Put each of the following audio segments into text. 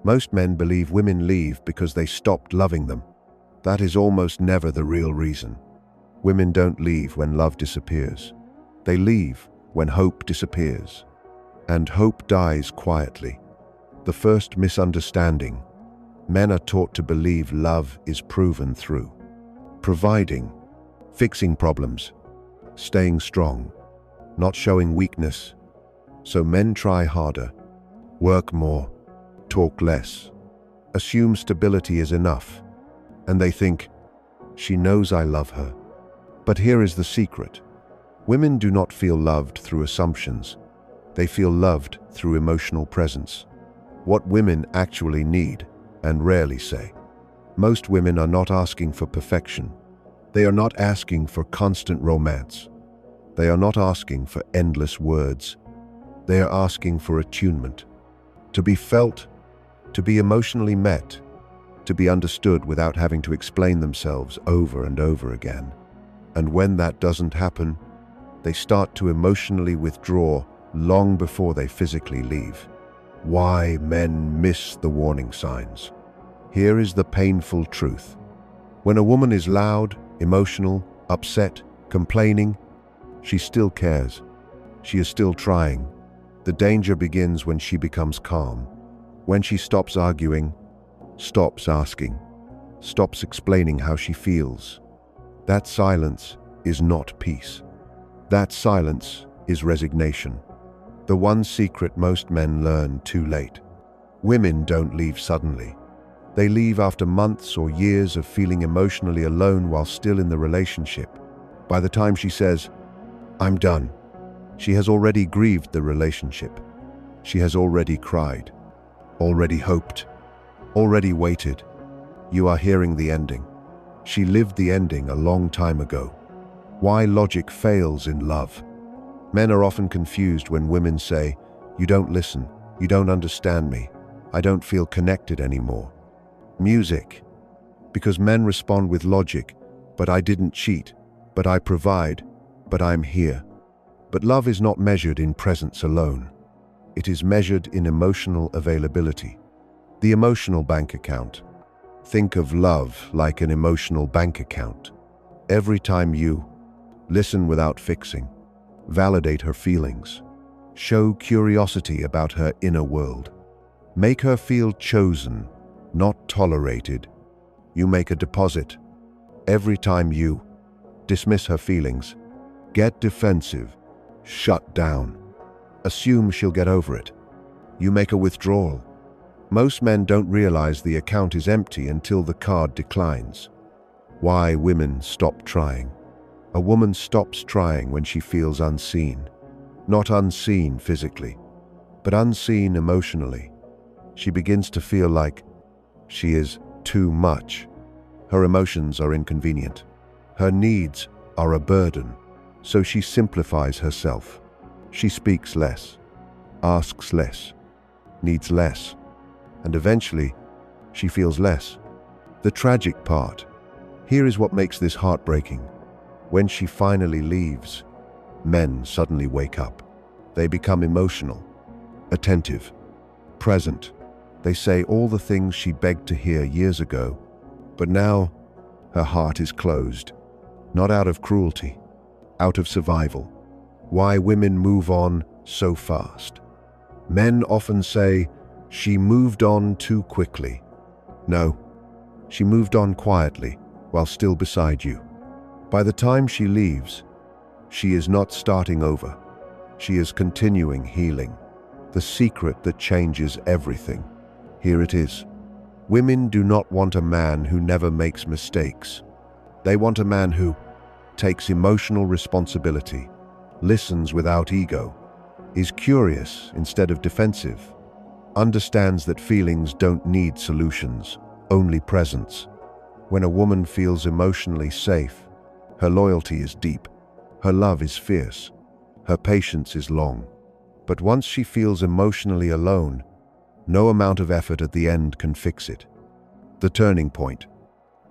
Most men believe women leave because they stopped loving them. That is almost never the real reason. Women don't leave when love disappears. They leave when hope disappears. And hope dies quietly. The first misunderstanding: men are taught to believe love is proven through providing, fixing problems, staying strong, not showing weakness. So men try harder, work more, talk less, assume stability is enough, and they think, she knows I love her. But here is the secret. Women do not feel loved through assumptions. They feel loved through emotional presence. What women actually need, and rarely say. Most women are not asking for perfection. They are not asking for constant romance. They are not asking for endless words. They are asking for attunement. To be felt, to be emotionally met, to be understood without having to explain themselves over and over again. And when that doesn't happen, they start to emotionally withdraw long before they physically leave. Why men miss the warning signs. Here is the painful truth. When a woman is loud, emotional, upset, complaining, she still cares. She is still trying. The danger begins when she becomes calm. When she stops arguing, stops asking, stops explaining how she feels. That silence is not peace. That silence is resignation. The one secret most men learn too late. Women don't leave suddenly. They leave after months or years of feeling emotionally alone while still in the relationship. By the time she says, "I'm done," she has already grieved the relationship. She has already cried, already hoped, already waited. You are hearing the ending. She lived the ending a long time ago. Why logic fails in love. Men are often confused when women say, "You don't listen, you don't understand me, I don't feel connected anymore." Music. Because men respond with logic, "But I didn't cheat, but I provide, but I'm here." But love is not measured in presence alone. It is measured in emotional availability. The emotional bank account. Think of love like an emotional bank account. Every time you listen without fixing, validate her feelings, show curiosity about her inner world, make her feel chosen, not tolerated, you make a deposit. Every time you dismiss her feelings, get defensive, shut down, assume she'll get over it, you make a withdrawal. Most men don't realize the account is empty until the card declines. Why women stop trying. A woman stops trying when she feels unseen. Not unseen physically, but unseen emotionally. She begins to feel like she is too much. Her emotions are inconvenient. Her needs are a burden. So she simplifies herself. She speaks less, asks less, needs less, and eventually she feels less. The tragic part. Here is what makes this heartbreaking. When she finally leaves, men suddenly wake up. They become emotional, attentive, present. They say all the things she begged to hear years ago, but now her heart is closed, not out of cruelty, out of survival. Why women move on so fast. Men often say, "She moved on too quickly." No, she moved on quietly while still beside you. By the time she leaves, she is not starting over. She is continuing healing. The secret that changes everything. Here it is. Women do not want a man who never makes mistakes. They want a man who takes emotional responsibility, listens without ego, is curious instead of defensive, understands that feelings don't need solutions, only presence. When a woman feels emotionally safe, her loyalty is deep, her love is fierce, her patience is long. But once she feels emotionally alone, no amount of effort at the end can fix it. The turning point.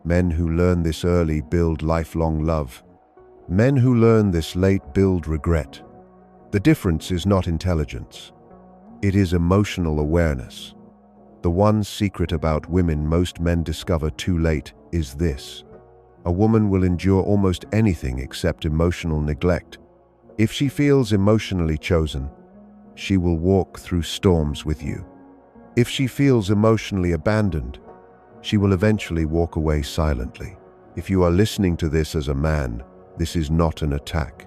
Men who learn this early build lifelong love. Men who learn this late build regret. The difference is not intelligence. It is emotional awareness. The one secret about women most men discover too late is this: a woman will endure almost anything except emotional neglect. If she feels emotionally chosen, she will walk through storms with you. If she feels emotionally abandoned, she will eventually walk away silently. If you are listening to this as a man, this is not an attack.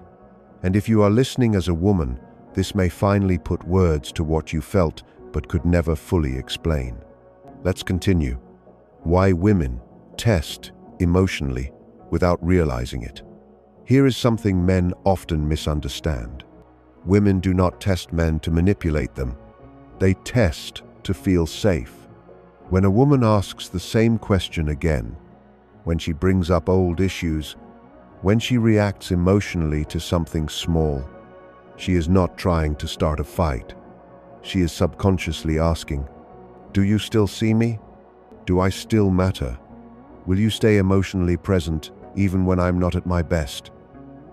And if you are listening as a woman, this may finally put words to what you felt but could never fully explain. Let's continue. Why women test emotionally without realizing it. Here is something men often misunderstand. Women do not test men to manipulate them. They test to feel safe. When a woman asks the same question again, when she brings up old issues, when she reacts emotionally to something small, she is not trying to start a fight. She is subconsciously asking, "Do you still see me? Do I still matter? Will you stay emotionally present even when I'm not at my best?"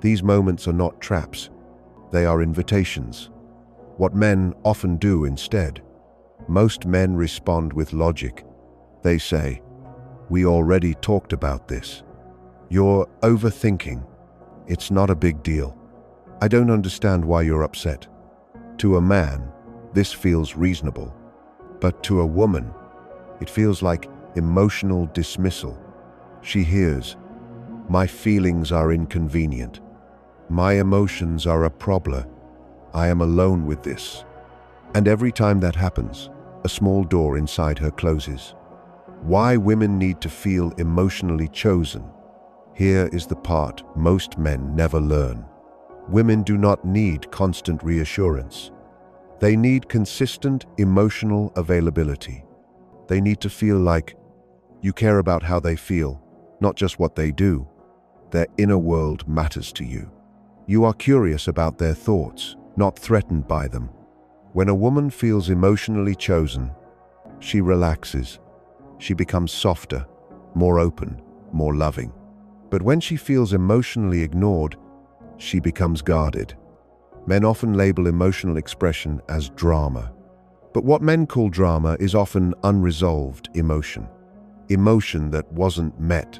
These moments are not traps. They are invitations. What men often do instead. Most men respond with logic. They say, "We already talked about this. You're overthinking. It's not a big deal. I don't understand why you're upset." To a man, this feels reasonable. But to a woman, it feels like emotional dismissal. She hears, "My feelings are inconvenient. My emotions are a problem. I am alone with this." And every time that happens, a small door inside her closes. Why women need to feel emotionally chosen. Here is the part most men never learn. Women do not need constant reassurance. They need consistent emotional availability. They need to feel like you care about how they feel, not just what they do. Their inner world matters to you. You are curious about their thoughts, not threatened by them. When a woman feels emotionally chosen, she relaxes. She becomes softer, more open, more loving. But when she feels emotionally ignored, she becomes guarded. Men often label emotional expression as drama. But what men call drama is often unresolved emotion. Emotion that wasn't met.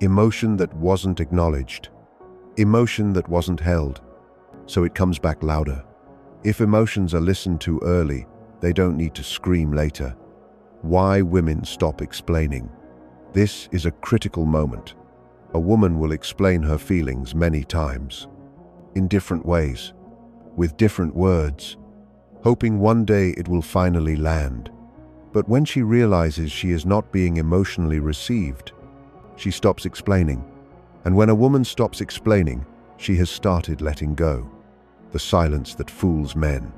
Emotion that wasn't acknowledged. Emotion that wasn't held. So it comes back louder. If emotions are listened to early, they don't need to scream later. Why women stop explaining. This is a critical moment. A woman will explain her feelings many times, in different ways, with different words, hoping one day it will finally land. But when she realizes she is not being emotionally received, she stops explaining. And when a woman stops explaining, she has started letting go. The silence that fools men.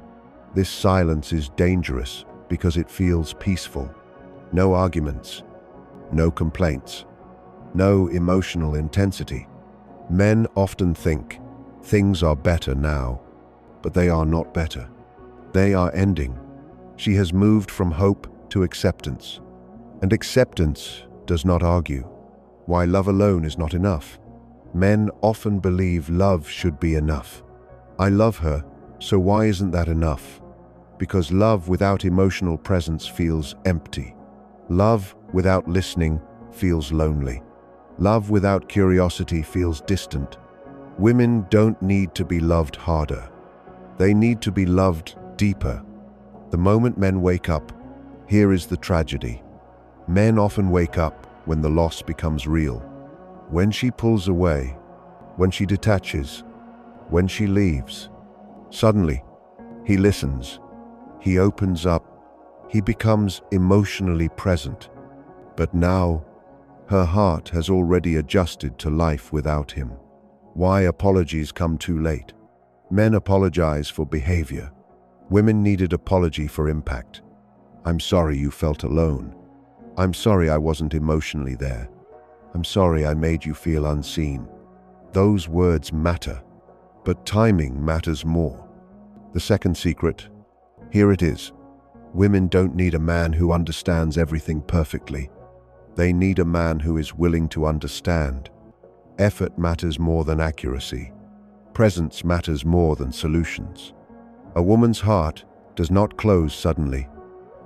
This silence is dangerous because it feels peaceful. No arguments, no complaints, no emotional intensity. Men often think things are better now, but they are not better. They are ending. She has moved from hope to acceptance. And acceptance does not argue. Why love alone is not enough. Men often believe love should be enough. I love her, so why isn't that enough? Because love without emotional presence feels empty. Love without listening feels lonely. Love without curiosity feels distant. Women don't need to be loved harder. They need to be loved deeper. The moment men wake up, here is the tragedy. Men often wake up when the loss becomes real. When she pulls away, when she detaches, when she leaves. Suddenly, he listens. He opens up. He becomes emotionally present. But now, her heart has already adjusted to life without him. Why apologies come too late? Men apologize for behavior. Women needed apology for impact. I'm sorry you felt alone. I'm sorry I wasn't emotionally there. I'm sorry I made you feel unseen. Those words matter, but timing matters more. The second secret, here it is. Women don't need a man who understands everything perfectly. They need a man who is willing to understand. Effort matters more than accuracy. Presence matters more than solutions. A woman's heart does not close suddenly.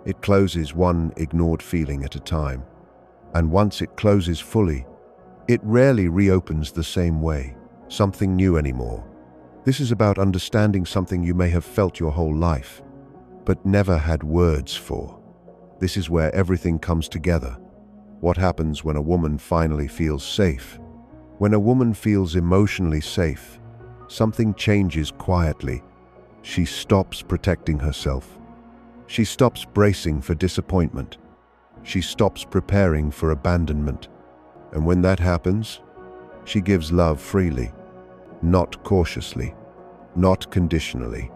It closes one ignored feeling at a time. And once it closes fully, it rarely reopens the same way, something new anymore. This is about understanding something you may have felt your whole life, but never had words for. This is where everything comes together. What happens when a woman finally feels safe? When a woman feels emotionally safe, something changes quietly. She stops protecting herself. She stops bracing for disappointment. She stops preparing for abandonment. And when that happens, she gives love freely, not cautiously, not conditionally.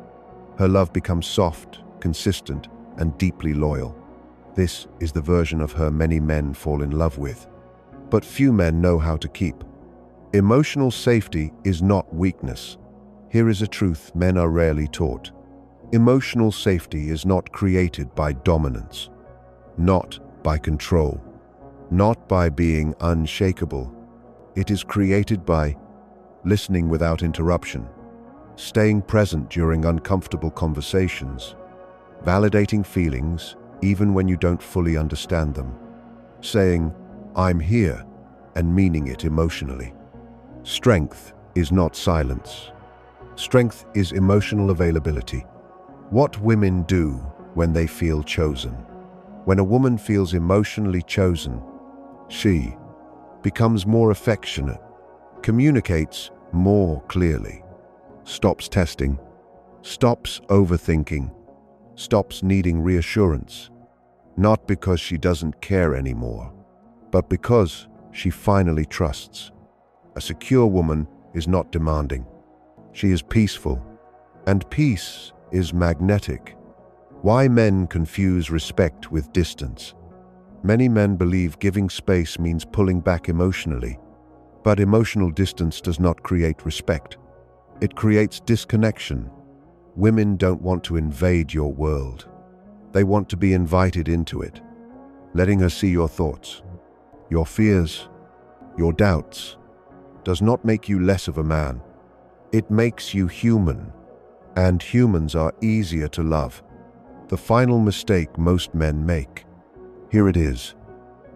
Her love becomes soft, consistent, and deeply loyal. This is the version of her many men fall in love with, but few men know how to keep. Emotional safety is not weakness. Here is a truth men are rarely taught. Emotional safety is not created by dominance, not by control, not by being unshakable. It is created by listening without interruption, staying present during uncomfortable conversations, validating feelings even when you don't fully understand them, saying, "I'm here," and meaning it emotionally. Strength is not silence. Strength is emotional availability. What women do when they feel chosen. When a woman feels emotionally chosen, she becomes more affectionate, communicates more clearly, stops testing, stops overthinking, stops needing reassurance, not because she doesn't care anymore, but because she finally trusts. A secure woman is not demanding. She is peaceful, and peace is magnetic. Why men confuse respect with distance? Many men believe giving space means pulling back emotionally, but emotional distance does not create respect. It creates disconnection. Women don't want to invade your world. They want to be invited into it, letting her see your thoughts, your fears, your doubts. Does not make you less of a man. It makes you human, and humans are easier to love. The final mistake most men make. Here it is.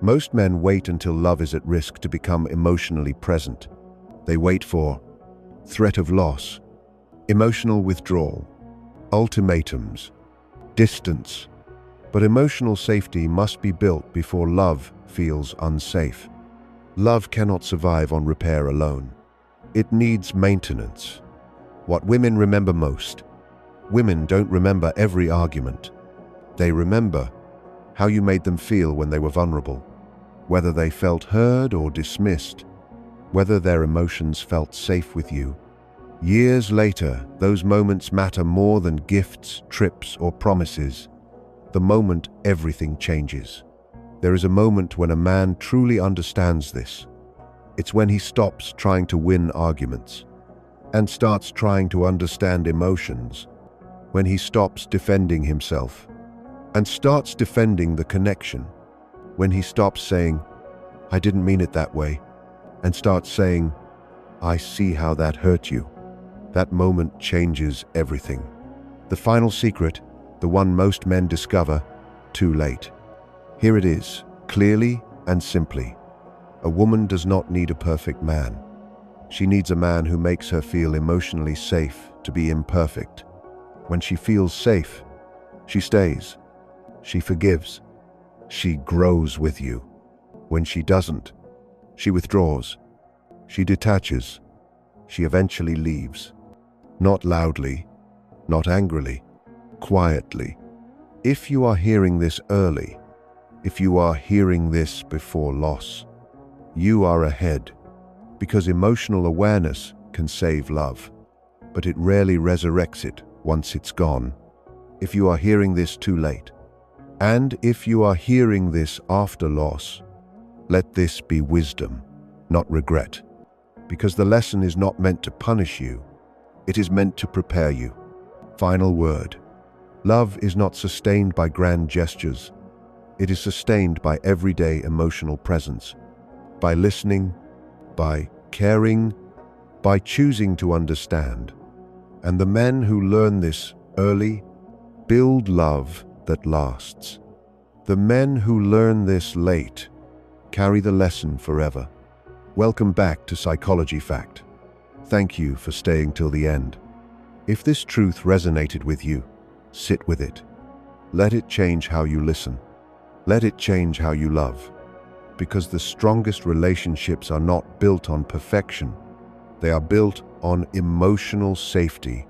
Most men wait until love is at risk to become emotionally present. They wait for threat of loss, emotional withdrawal, ultimatums, distance. But emotional safety must be built before love feels unsafe. Love cannot survive on repair alone. It needs maintenance. What women remember most. Women don't remember every argument. They remember how you made them feel when they were vulnerable, whether they felt heard or dismissed, whether their emotions felt safe with you. Years later, those moments matter more than gifts, trips, or promises. The moment everything changes. There is a moment when a man truly understands this. It's when he stops trying to win arguments and starts trying to understand emotions. When he stops defending himself and starts defending the connection. When he stops saying, "I didn't mean it that way," and starts saying, "I see how that hurt you." That moment changes everything. The final secret, the one most men discover too late. Here it is, clearly and simply. A woman does not need a perfect man. She needs a man who makes her feel emotionally safe to be imperfect. When she feels safe, she stays. She forgives. She grows with you. When she doesn't, she withdraws. She detaches. She eventually leaves. Not loudly, not angrily, quietly. If you are hearing this early, if you are hearing this before loss, you are ahead, because emotional awareness can save love, but it rarely resurrects it once it's gone. If you are hearing this too late, and if you are hearing this after loss, let this be wisdom, not regret, because the lesson is not meant to punish you, it is meant to prepare you. Final word. Love is not sustained by grand gestures. It is sustained by everyday emotional presence, by listening, by caring, by choosing to understand. And the men who learn this early build love that lasts. The men who learn this late carry the lesson forever. Welcome back to Psychology Fact. Thank you for staying till the end. If this truth resonated with you, sit with it. Let it change how you listen. Let it change how you love. Because the strongest relationships are not built on perfection. They are built on emotional safety